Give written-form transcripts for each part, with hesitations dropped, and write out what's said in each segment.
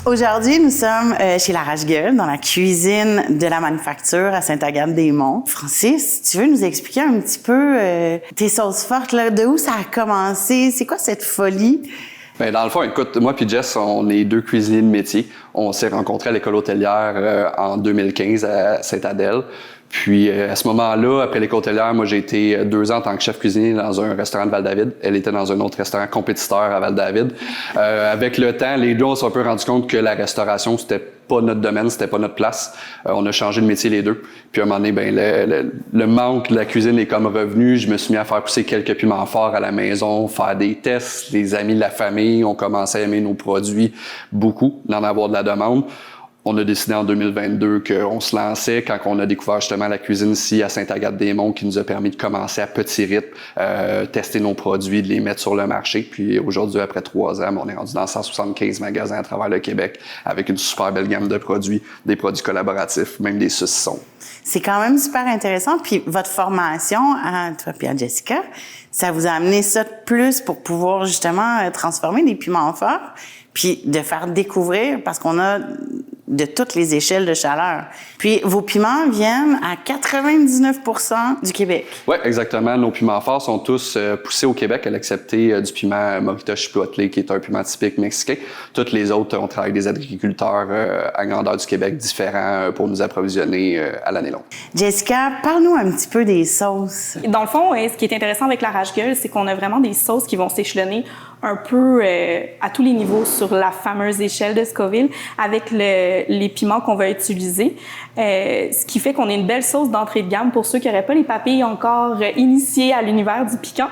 Aujourd'hui, nous sommes chez l'Arrache-Gueule, dans la cuisine de la manufacture à Sainte-Agathe-des-Monts. Francis, tu veux nous expliquer un petit peu tes sauces fortes, là, de où ça a commencé? C'est quoi cette folie? Bien, dans le fond, écoute, moi puis Jess, on est deux cuisiniers de métier. On s'est rencontrés à l'école hôtelière en 2015 à Sainte-Adèle. Puis à ce moment-là, après l'école hôtelière, moi j'ai été 2 ans en tant que chef cuisinier dans un restaurant de Val-David. Elle était dans un autre restaurant compétiteur à Val-David. Avec le temps, les deux, on s'est un peu rendu compte que la restauration, c'était pas notre domaine, c'était pas notre place. On a changé de métier les deux. Puis à un moment donné, ben le manque de la cuisine est comme revenu. Je me suis mis à faire pousser quelques piments forts à la maison, faire des tests. Les amis de la famille ont commencé à aimer nos produits beaucoup, d'en avoir de la demande. On a décidé en 2022 qu'on se lançait quand on a découvert justement la cuisine ici à Sainte-Agathe-des-Monts qui nous a permis de commencer à petit rythme, tester nos produits, de les mettre sur le marché. Puis aujourd'hui, après 3 ans, on est rendu dans 175 magasins à travers le Québec avec une super belle gamme de produits, des produits collaboratifs, même des saucissons. C'est quand même super intéressant. Puis votre formation, à toi et à Jessica, ça vous a amené ça de plus pour pouvoir justement transformer des piments forts puis de faire découvrir, parce qu'on a de toutes les échelles de chaleur. Puis vos piments viennent à 99% du Québec. Oui, exactement. Nos piments forts sont tous poussés au Québec, à l'excepter du piment Morita Chipotle, qui est un piment typique mexicain. Toutes les autres, on travaille avec des agriculteurs à grandeur du Québec différents pour nous approvisionner à l'année longue. Jessica, parle-nous un petit peu des sauces. Dans le fond, ce qui est intéressant avec l'Arrache-Gueule, c'est qu'on a vraiment des sauces qui vont s'échelonner un peu à tous les niveaux sur la fameuse échelle de Scoville avec les piments qu'on va utiliser. Ce qui fait qu'on a une belle sauce d'entrée de gamme pour ceux qui n'auraient pas les papilles encore initiés à l'univers du piquant.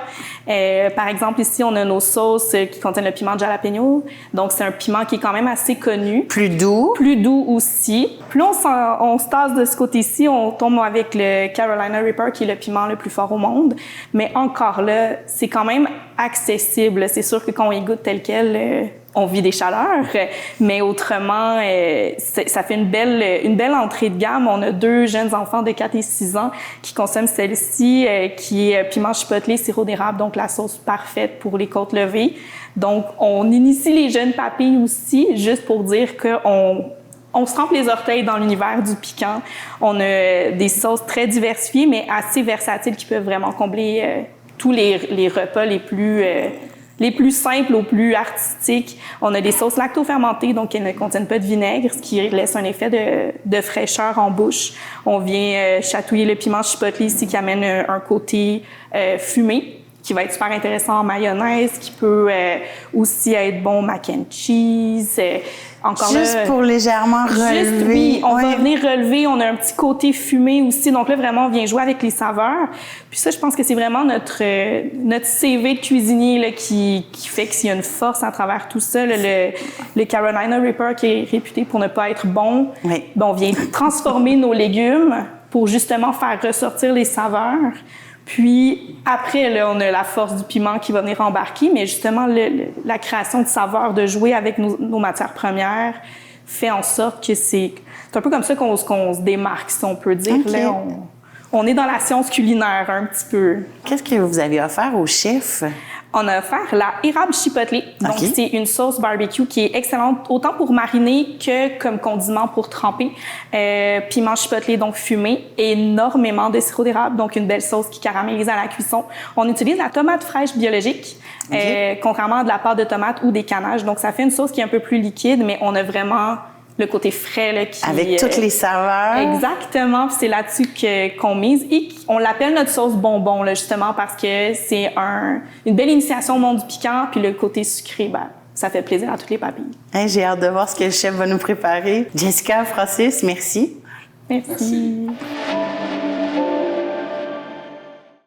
Par exemple, ici, on a nos sauces qui contiennent le piment de jalapeno. Donc, c'est un piment qui est quand même assez connu. Plus doux. Plus doux aussi. Plus on se tasse de ce côté-ci, on tombe avec le Carolina Reaper, qui est le piment le plus fort au monde. Mais encore là, c'est quand même accessible. C'est sûr que quand on y goûte tel quel, on vit des chaleurs, mais autrement, ça fait une belle entrée de gamme. On a 2 jeunes enfants de 4 et 6 ans qui consomment celle-ci, qui est piment chipotle, sirop d'érable, donc la sauce parfaite pour les côtes levées. Donc, on initie les jeunes papilles aussi, juste pour dire qu'on se trempe les orteils dans l'univers du piquant. On a des sauces très diversifiées, mais assez versatiles qui peuvent vraiment combler tous les repas les plus simples aux plus artistiques. On a des sauces lacto-fermentées, donc elles ne contiennent pas de vinaigre, ce qui laisse un effet de fraîcheur en bouche. On vient chatouiller le piment chipotle ici qui amène un côté fumé, qui va être super intéressant en mayonnaise, qui peut aussi être bon mac and cheese. Encore juste là, pour légèrement relever. Juste, oui, on va venir relever. On a un petit côté fumé aussi. Donc là, vraiment, on vient jouer avec les saveurs. Puis ça, je pense que c'est vraiment notre CV de cuisinier là, qui fait qu'il y a une force à travers tout ça. Là, le Carolina Reaper, qui est réputé pour ne pas être bon, oui. Ben, on vient transformer nos légumes pour justement faire ressortir les saveurs. Puis après, là, on a la force du piment qui va venir embarquer, mais justement, la création de saveurs, de jouer avec nos matières premières, fait en sorte que c'est un peu comme ça qu'on se démarque, si on peut dire. Okay. Là, on est dans la science culinaire un petit peu. Qu'est-ce que vous avez offert au chef? On a offert la érable chipotle. Donc, c'est une sauce barbecue qui est excellente autant pour mariner que comme condiment pour tremper. Piment chipotle, donc fumé. Énormément de sirop d'érable, donc une belle sauce qui caramélise à la cuisson. On utilise la tomate fraîche biologique, contrairement à de la pâte de tomate ou des canages. Donc, ça fait une sauce qui est un peu plus liquide, mais on a vraiment le côté frais là, qui avec toutes les saveurs. Exactement, c'est là-dessus qu'on mise et on l'appelle notre sauce bonbon là, justement parce que c'est une belle initiation au monde du piquant, puis le côté sucré, ben, ça fait plaisir à toutes les papilles. Hey, j'ai hâte de voir ce que le chef va nous préparer. Jessica, Francis, merci. Merci.